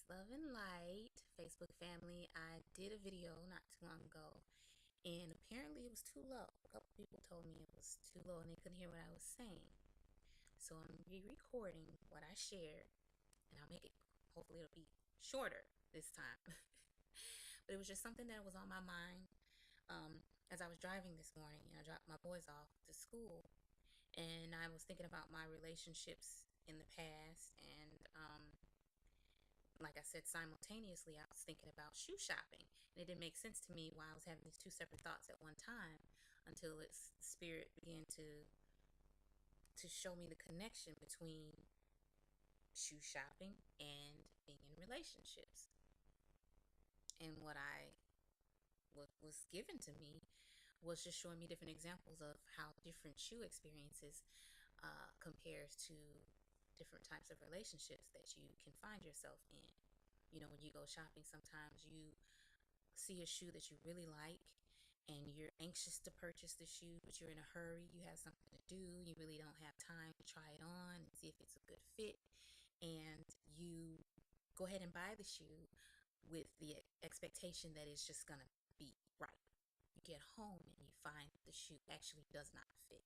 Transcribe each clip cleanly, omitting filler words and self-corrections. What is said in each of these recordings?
Peace, love, and light, Facebook family. I did a video not too long ago, and apparently it was too low. A couple people told me it was too low and they couldn't hear what I was saying. So I'm re-recording what I shared, and I'll make it, hopefully it'll be shorter this time. But it was just something that was on my mind as I was driving this morning, and I dropped my boys off to school, and I was thinking about my relationships in the past, and like I said, simultaneously, I was thinking about shoe shopping. And it didn't make sense to me why I was having these two separate thoughts at one time until its spirit began to show me the connection between shoe shopping and being in relationships. And what was given to me was just showing me different examples of how different shoe experiences compares to different types of relationships that you can find yourself in. You know, when you go shopping, sometimes you see a shoe that you really like and you're anxious to purchase the shoe, but you're in a hurry, you have something to do, you really don't have time to try it on and see if it's a good fit, and you go ahead and buy the shoe with the expectation that it's just gonna be right. You get home and you find the shoe actually does not fit,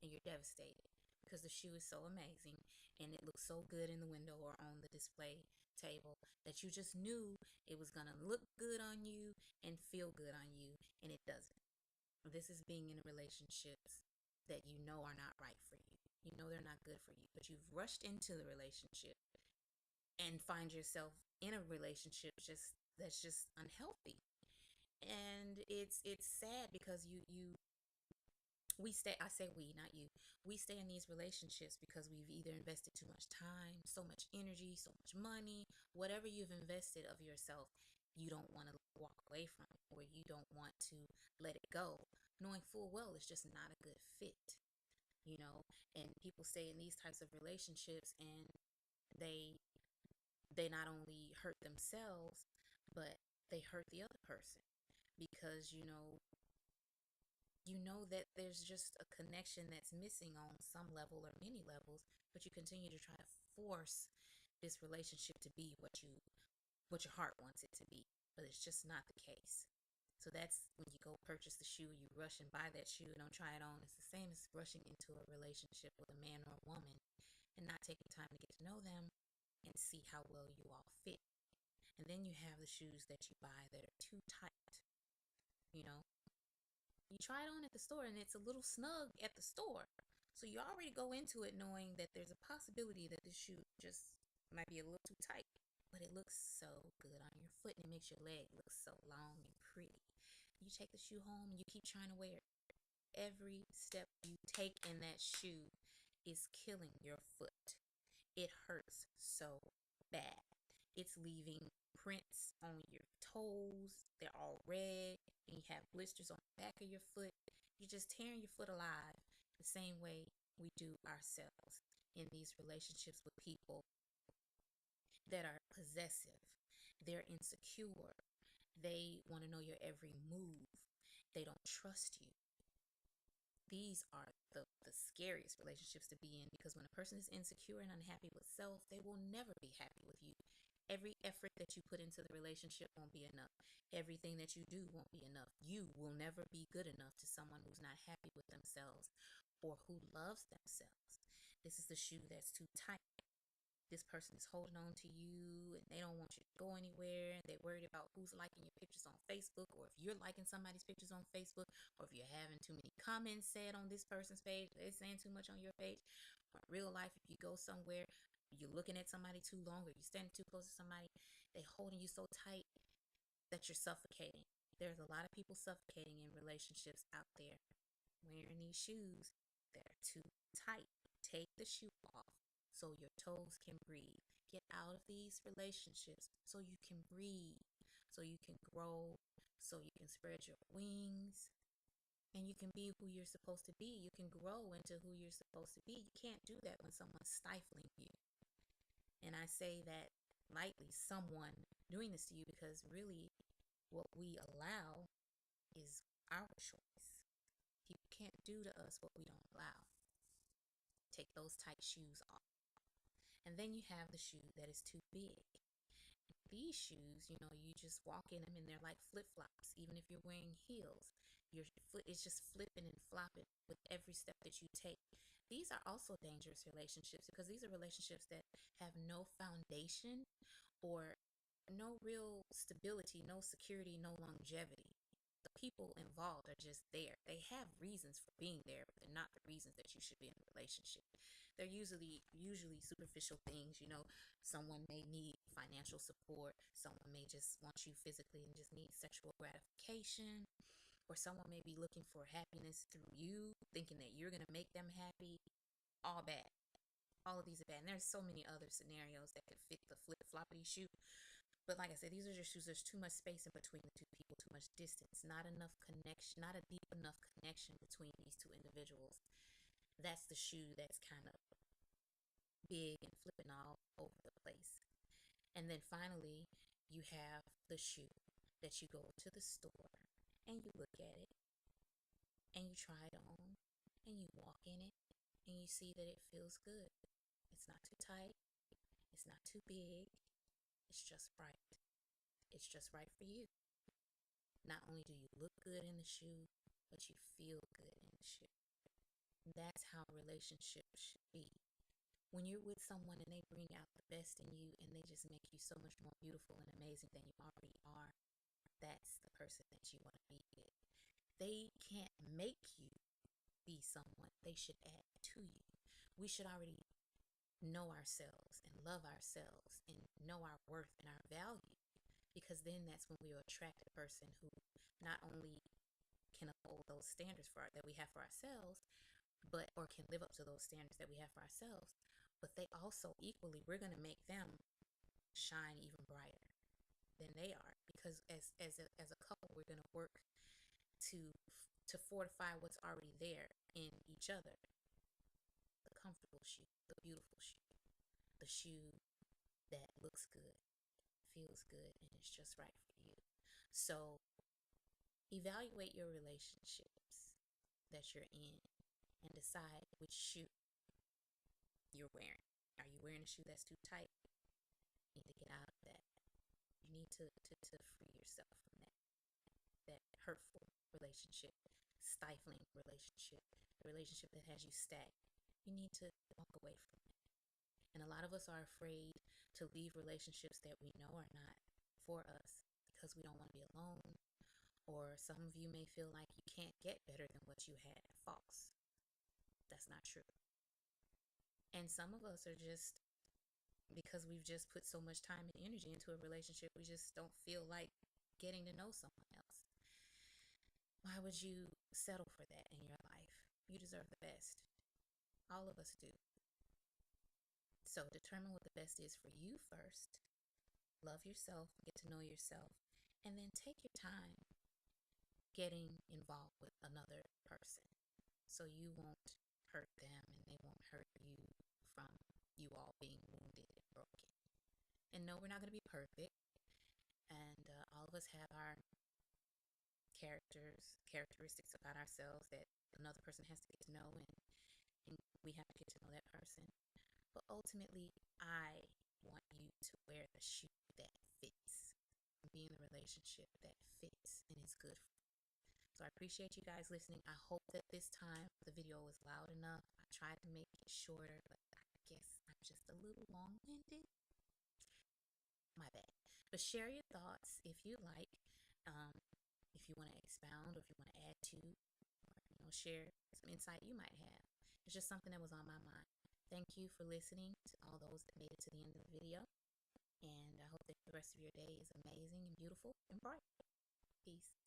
and you're devastated because the shoe is so amazing and it looks so good in the window or on the display table that you just knew it was going to look good on you and feel good on you, and it doesn't. This is being in relationships that you know are not right for you. You know they're not good for you, but you've rushed into the relationship and find yourself in a relationship just that's just unhealthy. And it's sad because we stay, I say we, not you, we stay in these relationships because we've either invested too much time, so much energy, so much money, whatever you've invested of yourself, you don't want to walk away from it, or you don't want to let it go, knowing full well it's just not a good fit, you know. And people stay in these types of relationships and they they not only hurt themselves, but they hurt the other person because you know that there's just a connection that's missing on some level or many levels, but you continue to try to force this relationship to be what your heart wants it to be, but it's just not the case. So that's when you go purchase the shoe, you rush and buy that shoe and don't try it on. It's the same as rushing into a relationship with a man or a woman and not taking time to get to know them and see how well you all fit. And then you have the shoes that you buy that are too tight, you know. You try it on at the store and it's a little snug at the store. So you already go into it knowing that there's a possibility that this shoe just might be a little too tight, but it looks so good on your foot and it makes your leg look so long and pretty. You take the shoe home and you keep trying to wear it. Every step you take in that shoe is killing your foot. It hurts so bad. It's leaving prints on your toes. They're all red, and you have blisters on the back of your foot. You're just tearing your foot alive the same way we do ourselves in these relationships with people that are possessive. They're insecure. They want to know your every move. They don't trust you. These are the scariest relationships to be in, because when a person is insecure and unhappy with self, they will never be happy with you. Every effort that you put into the relationship won't be enough. Everything that you do won't be enough. You will never be good enough to someone who's not happy with themselves or who loves themselves. This is the shoe that's too tight. This person is holding on to you and they don't want you to go anywhere, and they're worried about who's liking your pictures on Facebook, or if you're liking somebody's pictures on Facebook, or if you're having too many comments said on this person's page, they're saying too much on your page. Or in real life, if you go somewhere, you're looking at somebody too long or you're standing too close to somebody, they holding you so tight that you're suffocating. There's a lot of people suffocating in relationships out there wearing these shoes that are too tight. Take the shoe off so your toes can breathe. Get out of these relationships so you can breathe, so you can grow, so you can spread your wings, and you can be who you're supposed to be. You can grow into who you're supposed to be. You can't do that when someone's stifling you. And I say that lightly, someone doing this to you, because really what we allow is our choice. People can't do to us what we don't allow. Take those tight shoes off. And then you have the shoe that is too big. these shoes, you just walk in them and they're like flip-flops. Even if you're wearing heels, your foot is just flipping and flopping with every step that you take. These are also dangerous relationships because these are relationships that have no foundation or no real stability, no security, no longevity. The people involved are just there. They have reasons for being there, but they're not the reasons that you should be in a relationship. They're usually superficial things. Someone may need financial support, someone may just want you physically and just need sexual gratification, or someone may be looking for happiness through you, thinking that you're gonna make them happy. All bad. All of these are bad. And there's so many other scenarios that could fit the flip floppity shoe. But like I said, these are just shoes. There's too much space in between the two people, too much distance, not enough connection, not a deep enough connection between these two individuals. That's the shoe that's kind of big and flipping all over the place. And then finally, you have the shoe that you go to the store and you look at it and you try it on and you walk in it and you see that it feels good. It's not too tight. It's not too big. It's just right. It's just right for you. Not only do you look good in the shoe, but you feel good in the shoe. That's how relationships should be. When you're with someone and they bring out the best in you and they just make you so much more beautiful and amazing than you already are, that's the person that you want to be with. They can't make you be someone. They should add to you. We should already know ourselves and love ourselves and know our worth and our value, because then that's when we'll attract a person who not only can uphold those standards that we have for ourselves, but or can live up to those standards that we have for ourselves, but they also equally, we're going to make them shine even brighter than they are, because as a couple, we're going to work to fortify what's already there in each other. The comfortable shoe, the beautiful shoe, the shoe that looks good, feels good, and it's just right for you. So evaluate your relationships that you're in and decide which shoe you're wearing. Are you wearing a shoe that's too tight? You need to get out of that. You need to free yourself from that hurtful relationship, stifling relationship, a relationship that has you stagnant. You need to walk away from it. And a lot of us are afraid to leave relationships that we know are not for us because we don't want to be alone. Or some of you may feel like you can't get better than what you had. False. That's not true. And some of us are just, because we've just put so much time and energy into a relationship, we just don't feel like getting to know someone else. Why would you settle for that in your life? You deserve the best. All of us do. So determine what the best is for you first. Love yourself, get to know yourself, and then take your time getting involved with another person so you won't hurt them and they won't hurt you from you all being wounded and broken. And no, we're not going to be perfect. And all of us have our characteristics about ourselves that another person has to get to know, and we have to get to know that person. But ultimately, I want you to wear the shoe that fits, and be in a relationship that fits and is good for you. So I appreciate you guys listening. I hope that this time the video was loud enough. I tried to make it shorter, but I guess I'm just a little long-winded. My bad. But share your thoughts if you like. If you want to expound or if you want to add to, or share some insight you might have. It's just something that was on my mind. Thank you for listening to all those that made it to the end of the video. And I hope that the rest of your day is amazing and beautiful and bright. Peace.